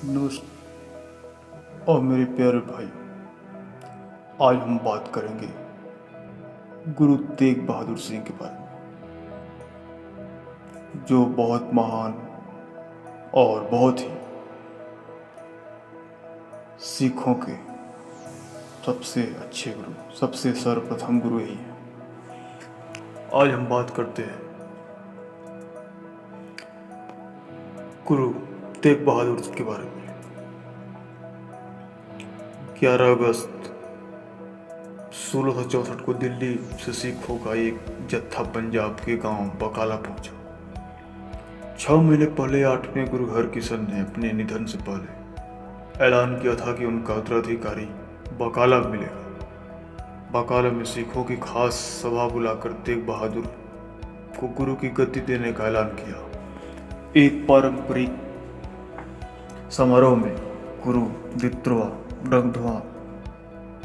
नमस्कार और मेरे प्यारे भाई, आज हम बात करेंगे गुरु तेग बहादुर सिंह के बारे में, जो बहुत महान और बहुत ही सिखों के सबसे अच्छे गुरु, सबसे सर्वप्रथम गुरु यही है। आज हम बात करते हैं गुरु तेग बहादुर के बारे में। 11 अगस्त 1664 को दिल्ली से सिखों का एक जत्था पंजाब के गांव बकाला पहुंचा। 6 महीने पहले 8वें गुरु हरकिशन ने अपने निधन से पहले ऐलान किया था कि उनका उत्तराधिकारी बकाला मिलेगा। बकाला में सिखों की खास सभा बुलाकर तेग बहादुर को गुरु की गद्दी देने का ऐलान किया। एक पारंपरिक समारोह में गुरु द्वित्रोवा डगधवा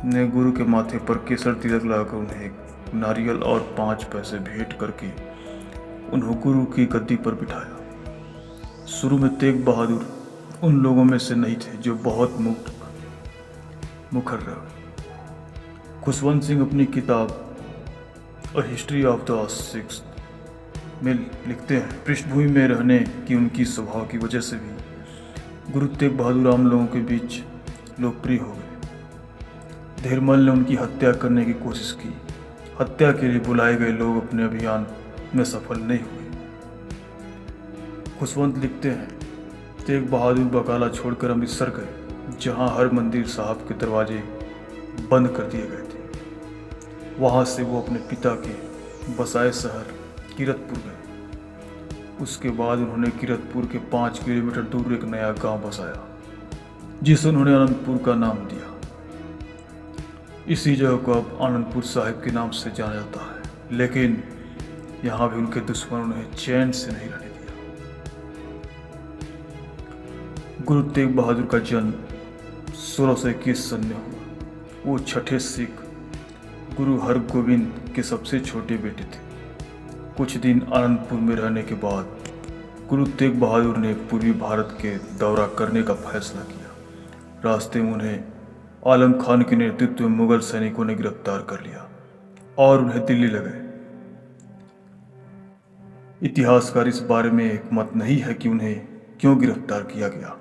ने गुरु के माथे पर केसर तिलक लगाकर उन्हें एक नारियल और 5 पैसे भेंट करके उन्हें गुरु की गद्दी पर बिठाया। शुरू में तेग बहादुर उन लोगों में से नहीं थे जो बहुत मुखर रहे। खुशवंत सिंह अपनी किताब a history of the six में लिखते हैं, पृष्ठभूमि में रहने की उनकी स्वभाव की वजह से भी गुरु तेग बहादुर आम लोगों के बीच लोकप्रिय हो गए। धीरमल ने उनकी हत्या करने की कोशिश की। हत्या के लिए बुलाए गए लोग अपने अभियान में सफल नहीं हुए। खुशवंत लिखते हैं, तेग बहादुर बकाला छोड़कर अमृतसर गए, जहां हर मंदिर साहब के दरवाजे बंद कर दिए गए थे। वहां से वो अपने पिता के बसाए शहर कीरतपुर गए। उसके बाद उन्होंने कीरतपुर के 5 किलोमीटर दूर एक नया गांव बसाया, जिसे उन्होंने आनंदपुर का नाम दिया। इसी जगह को अब आनंदपुर साहिब के नाम से जाना जाता है, लेकिन यहाँ भी उनके दुश्मनों ने चैन से नहीं रहने दिया। गुरु तेग बहादुर का जन्म 1621 सन में हुआ। वो छठे सिख गुरु हरगोविंद के सबसे छोटे बेटे थे। कुछ दिन आनंदपुर में रहने के बाद गुरु तेग बहादुर ने पूर्वी भारत के दौरा करने का फैसला किया। रास्ते में उन्हें आलम खान के नेतृत्व में मुगल सैनिकों ने गिरफ्तार कर लिया और उन्हें दिल्ली ले गए। इतिहासकार इस बारे में एक मत नहीं है कि उन्हें क्यों गिरफ्तार किया गया।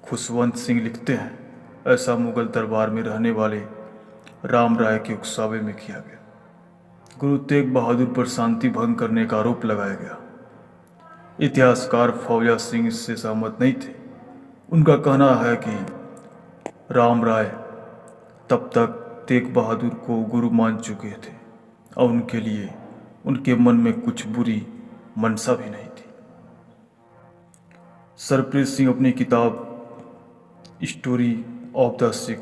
खुशवंत सिंह लिखते हैं, ऐसा मुगल दरबार में रहने वाले राम राय के उकसावे में किया गया। गुरु तेग बहादुर पर शांति भंग करने का आरोप लगाया गया। इतिहासकार फौजा सिंह इससे सहमत नहीं थे। उनका कहना है कि राम राय तब तक तेग बहादुर को गुरु मान चुके थे और उनके लिए उनके मन में कुछ बुरी मनसा भी नहीं थी। सरप्रीत सिंह अपनी किताब स्टोरी ऑफ द सिख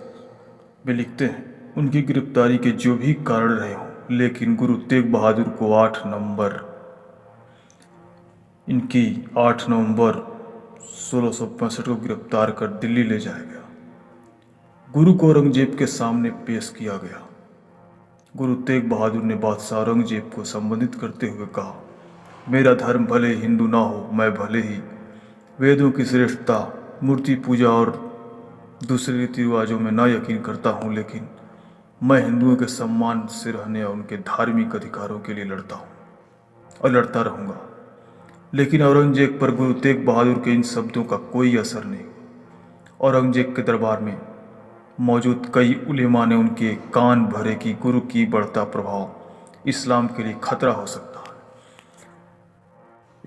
में लिखते हैं, उनकी गिरफ्तारी के जो भी कारण रहे हों, लेकिन गुरु तेग बहादुर को 8 नवंबर 1665 को गिरफ्तार कर दिल्ली ले जाया गया। गुरु को औरंगजेब के सामने पेश किया गया। गुरु तेग बहादुर ने बादशाह औरंगजेब को संबोधित करते हुए कहा, मेरा धर्म भले हिंदू ना हो, मैं भले ही वेदों की श्रेष्ठता, मूर्ति पूजा और दूसरे रीति रिवाजों में ना यकीन करता हूँ, लेकिन मैं हिंदुओं के सम्मान से रहने और उनके धार्मिक अधिकारों के लिए लड़ता हूँ और लड़ता रहूँगा। लेकिन औरंगजेब पर गुरु तेग बहादुर के इन शब्दों का कोई असर नहीं। औरंगजेब के दरबार में मौजूद कई उलेमा ने उनके कान भरे कि गुरु की बढ़ता प्रभाव इस्लाम के लिए खतरा हो सकता है।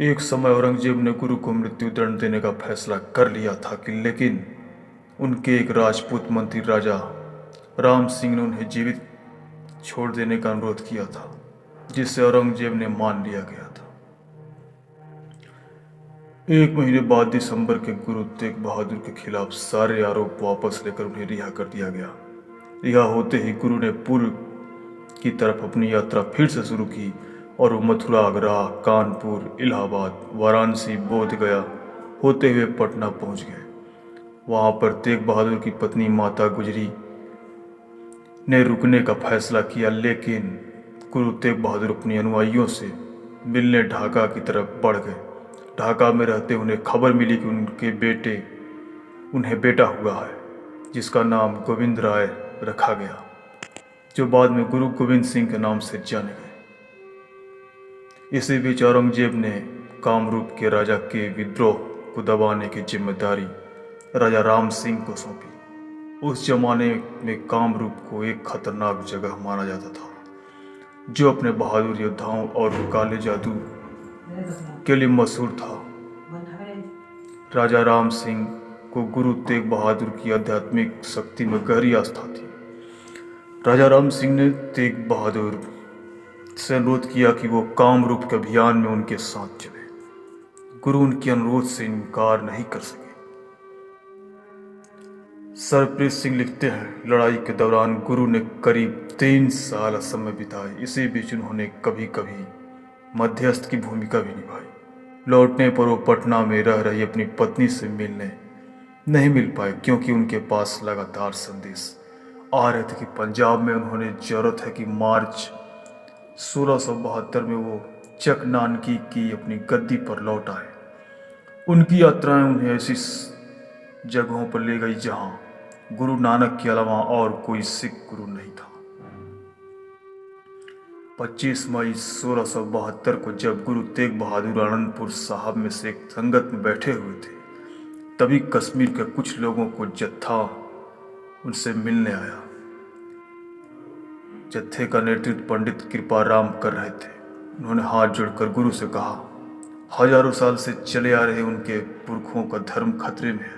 एक समय औरंगजेब ने गुरु को मृत्यु दंड देने का फैसला कर लिया था लेकिन उनके एक राजपूत मंत्री राजा राम सिंह ने उन्हें जीवित छोड़ देने का अनुरोध किया था, जिसे औरंगजेब ने मान लिया गया था। 1 महीने बाद दिसंबर के गुरु तेग बहादुर के खिलाफ सारे आरोप वापस लेकर उन्हें रिहा कर दिया गया। रिहा होते ही गुरु ने पूर्व की तरफ अपनी यात्रा फिर से शुरू की और वो मथुरा, आगरा, कानपुर, इलाहाबाद, वाराणसी, बोध गया होते हुए पटना पहुंच गए। वहां पर तेग बहादुर की पत्नी माता गुजरी ने रुकने का फैसला किया, लेकिन गुरु तेग बहादुर अपनी अनुयायियों से मिलने ढाका की तरफ बढ़ गए। ढाका में रहते उन्हें खबर मिली कि उनके बेटे उन्हें बेटा हुआ है जिसका नाम गोविंद राय रखा गया, जो बाद में गुरु गोविंद सिंह के नाम से जाने गए। इसी बीच औरंगजेब ने कामरूप के राजा के विद्रोह को दबाने की जिम्मेदारी राजा राम सिंह को सौंपी। उस जमाने में कामरूप को एक खतरनाक जगह माना जाता था, जो अपने बहादुर योद्धाओं और काले जादू के लिए मशहूर था। राजा राम सिंह को गुरु तेग बहादुर की आध्यात्मिक शक्ति में गहरी आस्था थी। राजा राम सिंह ने तेग बहादुर से अनुरोध किया कि वो कामरूप के अभियान में उनके साथ चले। गुरु उनके अनुरोध से इनकार नहीं कर सके। सरप्रीत सिंह लिखते हैं, लड़ाई के दौरान गुरु ने करीब 3 साल समय बिताए। इसी बीच उन्होंने कभी कभी मध्यस्थ की भूमिका भी निभाई। लौटने पर वो पटना में रह रही अपनी पत्नी से मिलने नहीं मिल पाए, क्योंकि उनके पास लगातार संदेश आ रहे थे कि पंजाब में उन्होंने जरूरत है कि मार्च 1672 में वो चक नानकी की अपनी गद्दी पर लौट आए। उनकी यात्राएं उन्हें ऐसी जगहों पर ले गई जहां गुरु नानक के अलावा और कोई सिख गुरु नहीं था। 25 मई 1672 को जब गुरु तेग बहादुर आनंदपुर साहब में से एक संगत में बैठे हुए थे, तभी कश्मीर के कुछ लोगों को जत्था उनसे मिलने आया। जत्थे का नेतृत्व पंडित कृपाराम कर रहे थे। उन्होंने हाथ जोड़कर गुरु से कहा, हजारों साल से चले आ रहे उनके पुरखों का धर्म खतरे में है।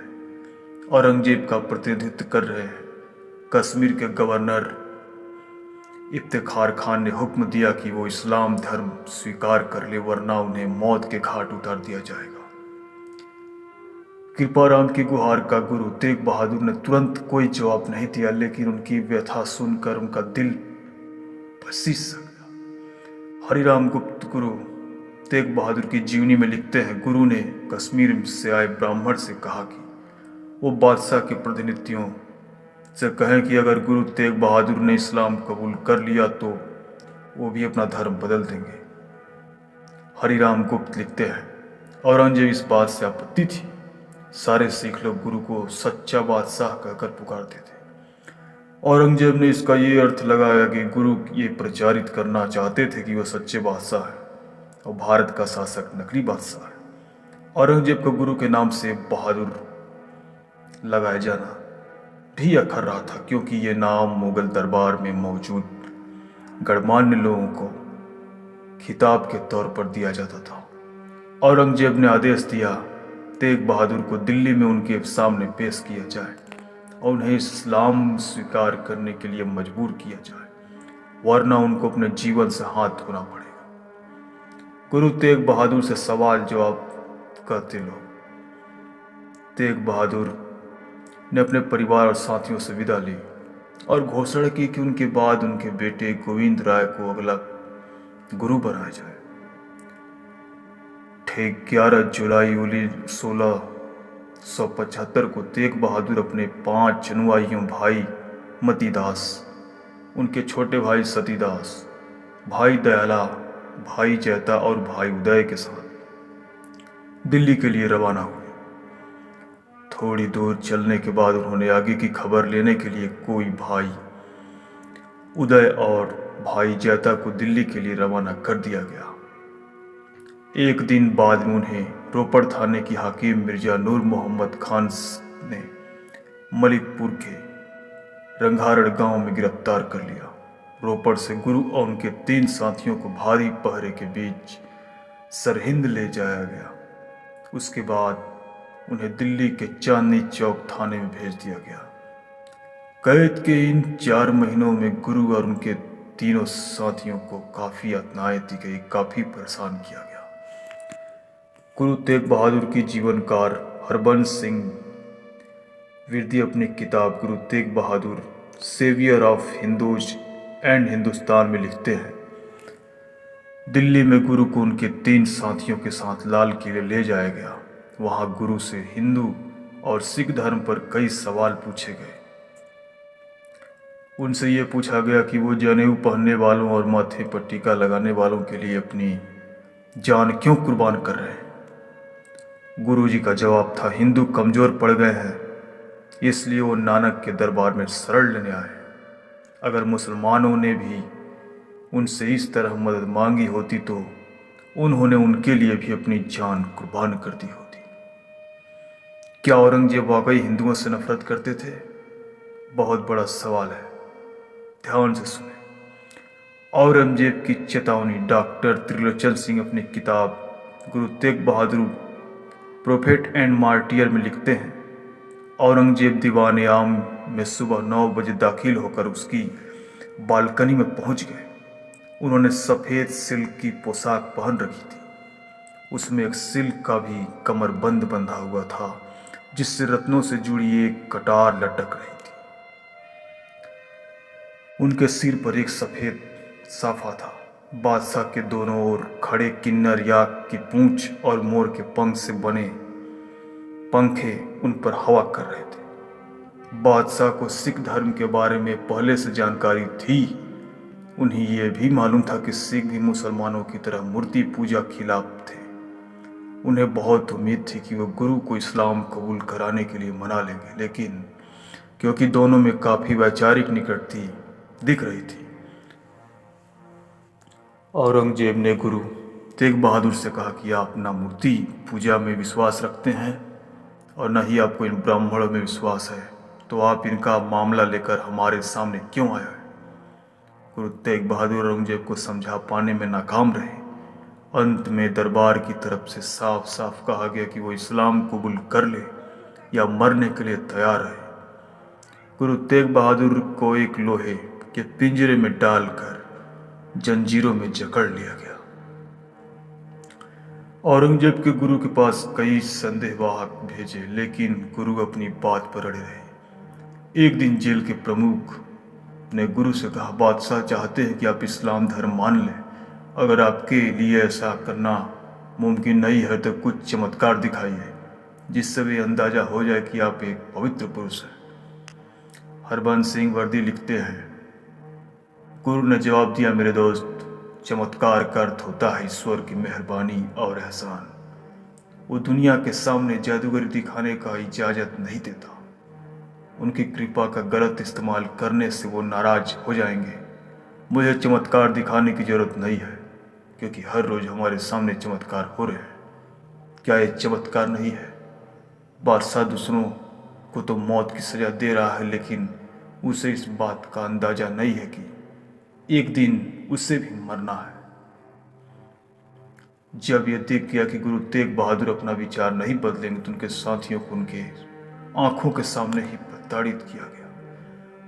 औरंगजेब का प्रतिनिधित्व कर रहे हैं। कश्मीर के गवर्नर इफ्तिखार खान ने हुक्म दिया कि वो इस्लाम धर्म स्वीकार कर ले, वरना उन्हें मौत के घाट उतार दिया जाएगा। कृपाराम की गुहार का गुरु तेग बहादुर ने तुरंत कोई जवाब नहीं दिया, लेकिन उनकी व्यथा सुनकर उनका दिल पसीज सा गया। हरिराम गुप्त गुरु तेग बहादुर की जीवनी में लिखते हैं, गुरु ने कश्मीर से आए ब्राह्मण से कहा कि वो बादशाह के प्रतिनिधियों से कहें कि अगर गुरु तेग बहादुर ने इस्लाम कबूल कर लिया तो वो भी अपना धर्म बदल देंगे। हरिराम गुप्त लिखते हैं, औरंगजेब इस बात से आपत्ति थी। सारे सिख लोग गुरु को सच्चा बादशाह कहकर पुकारते थे। औरंगजेब ने इसका ये अर्थ लगाया कि गुरु ये प्रचारित करना चाहते थे कि वह सच्चे बादशाह है और भारत का शासक नकली बादशाह है। औरंगजेब को गुरु के नाम से बहादुर लगाया जाना भी अखर रहा था, क्योंकि ये नाम मुगल दरबार में मौजूद गणमान्य लोगों को खिताब के तौर पर दिया जाता था। औरंगजेब ने आदेश दिया तेग बहादुर को दिल्ली में उनके सामने पेश किया जाए और उन्हें इस्लाम स्वीकार करने के लिए मजबूर किया जाए, वरना उनको अपने जीवन से हाथ धोना पड़ेगा। गुरु तेग बहादुर से सवाल जवाब करते लोग। तेग बहादुर ने अपने परिवार और साथियों से विदा ली और घोषणा की कि उनके बाद उनके बेटे गोविंद राय को अगला गुरु बनाया जाए। ठीक 11 जुलाई 1675 को तेग बहादुर अपने 5 अनुयायियों भाई मतीदास, उनके छोटे भाई सतीदास, भाई दयाला, भाई जैता और भाई उदय के साथ दिल्ली के लिए रवाना हुए। थोड़ी दूर चलने के बाद उन्होंने आगे की खबर लेने के लिए कोई भाई उदय और भाई जैता को दिल्ली के लिए रवाना कर दिया गया। एक दिन बाद में उन्हें रोपड़ थाने की हाकिम मिर्जा नूर मोहम्मद खान ने मलिकपुर के रंघारड़ गांव में गिरफ्तार कर लिया। रोपड़ से गुरु और उनके 3 साथियों को भारी पहरे के बीच सरहिंद ले जाया गया। उसके बाद उन्हें दिल्ली के चांदनी चौक थाने में भेज दिया गया। कैद के इन 4 महीनों में गुरु और उनके तीनों साथियों को काफी यातनाएं दी गई, काफी परेशान किया गया। गुरु तेग बहादुर की जीवनकार हरबंस सिंह विरदी अपनी किताब Guru Tegh Bahadur saviour of Hindus and Hindustan में लिखते हैं, दिल्ली में गुरु को उनके 3 साथियों के साथ लाल किले ले जाया गया। वहां गुरु से हिंदू और सिख धर्म पर कई सवाल पूछे गए। उनसे यह पूछा गया कि वो जनेऊ पहनने वालों और माथे पर टीका लगाने वालों के लिए अपनी जान क्यों कुर्बान कर रहे हैं। गुरु जी का जवाब था, हिंदू कमजोर पड़ गए हैं इसलिए वो नानक के दरबार में शरण लेने आए। अगर मुसलमानों ने भी उनसे इस तरह मदद मांगी होती तो उन्होंने उनके लिए भी अपनी जान कुर्बान कर दी होती। क्या औरंगजेब वाकई हिंदुओं से नफरत करते थे? बहुत बड़ा सवाल है। ध्यान से सुने। औरंगजेब की चेतावनी। डॉक्टर त्रिलोचन सिंह अपनी किताब गुरु तेग बहादुर प्रोफेट एंड मार्टियर में लिखते हैं, औरंगजेब दीवाने आम में सुबह 9 बजे दाखिल होकर उसकी बालकनी में पहुंच गए। उन्होंने सफ़ेद सिल्क की पोशाक पहन रखी थी। उसमें एक सिल्क का भी कमरबंद बंधा हुआ था जिससे रत्नों से जुड़ी एक कटार लटक रही थी। उनके सिर पर एक सफ़ेद साफा था। बादशाह के दोनों ओर खड़े किन्नर याक की पूंछ और मोर के पंख से बने पंखे उन पर हवा कर रहे थे। बादशाह को सिख धर्म के बारे में पहले से जानकारी थी। उन्हें यह भी मालूम था कि सिख भी मुसलमानों की तरह मूर्ति पूजा खिलाफ थे। उन्हें बहुत उम्मीद थी कि वो गुरु को इस्लाम कबूल कराने के लिए मना लेंगे, लेकिन क्योंकि दोनों में काफ़ी वैचारिक निकटता दिख रही थी, औरंगजेब ने गुरु तेग बहादुर से कहा कि आप ना मूर्ति पूजा में विश्वास रखते हैं और न ही आपको इन ब्राह्मणों में विश्वास है, तो आप इनका मामला लेकर हमारे सामने क्यों आए हैं? गुरु तेग बहादुर औरंगजेब को समझा पाने में नाकाम रहे। अंत में दरबार की तरफ से साफ साफ कहा गया कि वो इस्लाम कबूल कर ले या मरने के लिए तैयार है। गुरु तेग बहादुर को एक लोहे के पिंजरे में डालकर जंजीरों में जकड़ लिया गया। औरंगजेब के गुरु के पास कई संदेहवाहक भेजे, लेकिन गुरु अपनी बात पर अड़े रहे। एक दिन जेल के प्रमुख ने गुरु से कहा, बादशाह चाहते हैं कि आप इस्लाम धर्म मान लें। अगर आपके लिए ऐसा करना मुमकिन नहीं है तो कुछ चमत्कार दिखाइए जिससे भी अंदाजा हो जाए कि आप एक पवित्र पुरुष हैं। हरबंस सिंह वर्दी लिखते हैं, गुरु ने जवाब दिया, मेरे दोस्त, चमत्कार का अर्थ होता है ईश्वर की मेहरबानी और एहसान। वो दुनिया के सामने जादूगरी दिखाने का इजाज़त नहीं देता। उनकी कृपा का गलत इस्तेमाल करने से वो नाराज हो जाएंगे। मुझे चमत्कार दिखाने की जरूरत नहीं है क्योंकि हर रोज़ हमारे सामने चमत्कार हो रहे हैं। क्या ये चमत्कार नहीं है? बादशाह दूसरों को तो मौत की सज़ा दे रहा है, लेकिन उसे इस बात का अंदाज़ा नहीं है कि एक दिन उसे भी मरना है। जब यह देख गया कि गुरु तेग बहादुर अपना विचार नहीं बदलेंगे तो उनके साथियों को उनके आंखों के सामने ही प्रताड़ित किया गया।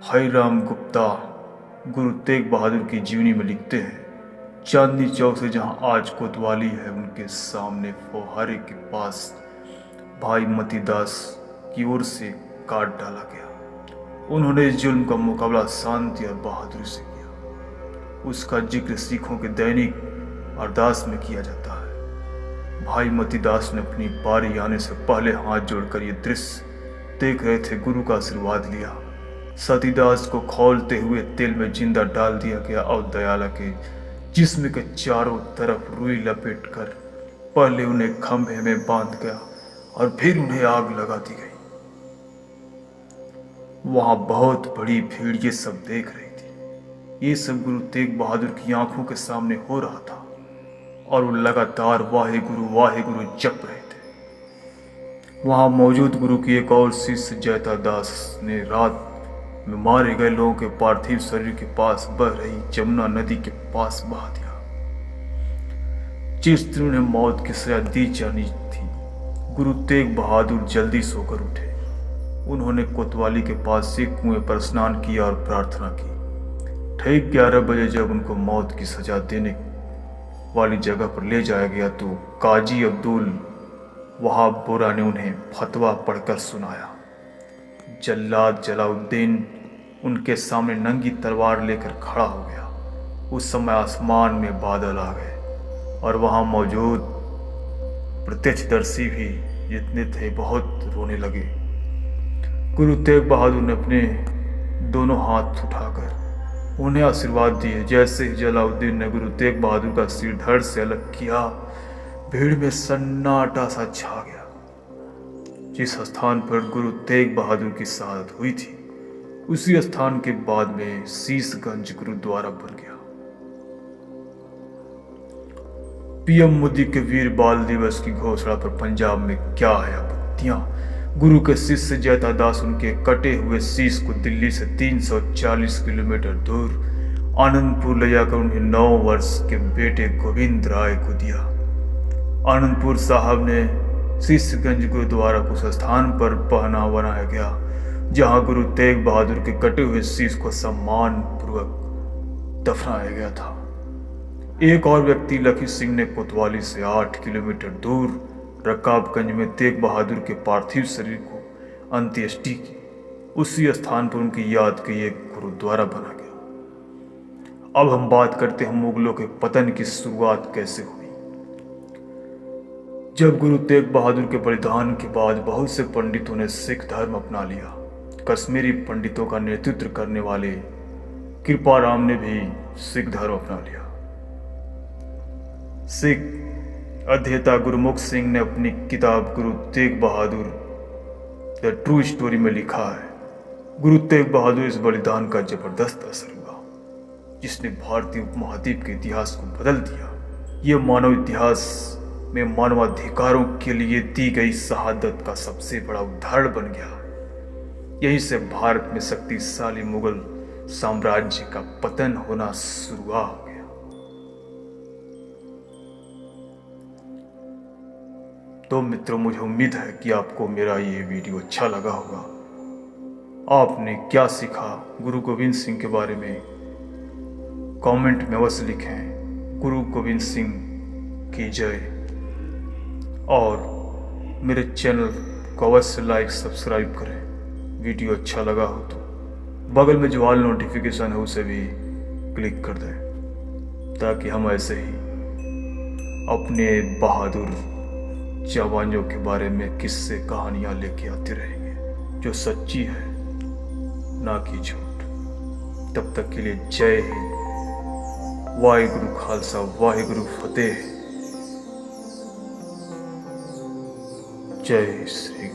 हरिराम गुप्ता गुरु तेग बहादुर की जीवनी में लिखते हैं, चांदनी चौक से जहां आज कोतवाली है उनके सामने फौहारे के पास भाई मतीदास की ओर से काट डाला गया। उन्होंने इस जुल्म का मुकाबला शांति और बहादुरी से किया। उसका जिक्र सिखों के दैनिक अरदास में किया जाता है। भाई मतीदास ने अपनी बारी आने से पहले हाथ जोड़कर ये दृश्य देख रहे थे। गुरु का आशीर्वाद लिया। सतीदास को खौलते हुए तेल में जिंदा डाल दिया गया और दयाला के जिस्म के चारों तरफ रुई लपेट कर पहले उन्हें खंभे में बांध गया और फिर उन्हें आग लगा दी गई। वहां बहुत बड़ी भीड़ ये सब देख रही थी। ये सब गुरु तेग बहादुर की आंखों के सामने हो रहा था और वो लगातार वाहे गुरु जप रहे थे। वहां मौजूद गुरु की एक और शिष्य जयता दास ने रात में मारे गए लोगों के पार्थिव शरीर के पास बह रही जमुना नदी के पास बहा दिया। जिस दिन उन्हें मौत की सजा दी जानी थी, गुरु तेग बहादुर जल्दी सोकर उठे। उन्होंने कोतवाली के पास से कुएं पर स्नान किया और प्रार्थना की। ठीक 11 बजे जब उनको मौत की सजा देने वाली जगह पर ले जाया गया तो काजी अब्दुल वहाब बोरा ने उन्हें फतवा पढ़कर सुनाया। जल्लाद जलाउद्दीन उनके सामने नंगी तलवार लेकर खड़ा हो गया। उस समय आसमान में बादल आ गए और वहां मौजूद प्रत्यक्षदर्शी भी जितने थे बहुत रोने लगे। गुरु तेग बहादुर ने अपने दोनों हाथ उठाकर उन्हें आशीर्वाद दिए। जैसे ही जलाउद्दीन ने गुरु तेग बहादुर का सिर धड़ से अलग किया, भीड़ में सन्नाटा सा छा गया। जिस स्थान पर गुरु तेग बहादुर की शहादत हुई थी, उसी स्थान के बाद में शीशगंज गुरुद्वारा बन गया। पीएम मोदी के वीर बाल दिवस की घोषणा पर पंजाब में क्या है आपत्तियां? गुरु के शिष्य जैता दास उनके कटे हुए शीश को दिल्ली से 340 किलोमीटर दूर आनंदपुर ले जाकर उन्हें 9 वर्ष के बेटे गोविंद राय को दिया। आनंदपुर साहब ने शीशगंज गुरुद्वारा को उस स्थान पर पहना बनाया गया जहां गुरु तेग बहादुर के कटे हुए शीश को सम्मान पूर्वक दफनाया गया था। एक और व्यक्ति लखी सिंह ने कोतवाली से 8 किलोमीटर दूर रकाबगंज में तेग बहादुर के पार्थिव शरीर को अंत्येष्टि की। उसी स्थान पर उनकी याद के एक गुरुद्वारा बना गया। अब हम बात करते हैं मुगलों के पतन की शुरुआत कैसे हुई। जब गुरु तेग बहादुर के बलिदान के बाद बहुत से पंडितों ने सिख धर्म अपना लिया, कश्मीरी पंडितों का नेतृत्व करने वाले कृपाराम ने भी सिख धर्म अपना लिया। सिख अध्येता गुरमुख सिंह ने अपनी किताब गुरु तेग बहादुर द ट्रू स्टोरी में लिखा है, गुरु तेग बहादुर इस बलिदान का जबरदस्त असर हुआ जिसने भारतीय उपमहाद्वीप के इतिहास को बदल दिया। यह मानव इतिहास में मानवाधिकारों के लिए दी गई शहादत का सबसे बड़ा उदाहरण बन गया। यहीं से भारत में शक्तिशाली मुगल साम्राज्य का पतन होना शुरू हो गया। तो मित्रों, मुझे उम्मीद है कि आपको मेरा ये वीडियो अच्छा लगा होगा। आपने क्या सीखा गुरु गोविंद सिंह के बारे में कमेंट में अवश्य लिखें। गुरु गोविंद सिंह की जय। और मेरे चैनल को अवश्य लाइक सब्सक्राइब करें। वीडियो अच्छा लगा हो तो बगल में जो ऑल नोटिफिकेशन है उसे भी क्लिक कर दें ताकि हम ऐसे ही अपने बहादुर जवानों के बारे में किस्से कहानियां लेके आते रहेंगे जो सच्ची है ना कि झूठ। तब तक के लिए जय हिंद। वाहिगुरु खालसा वाहिगुरु फतेह। जय श्री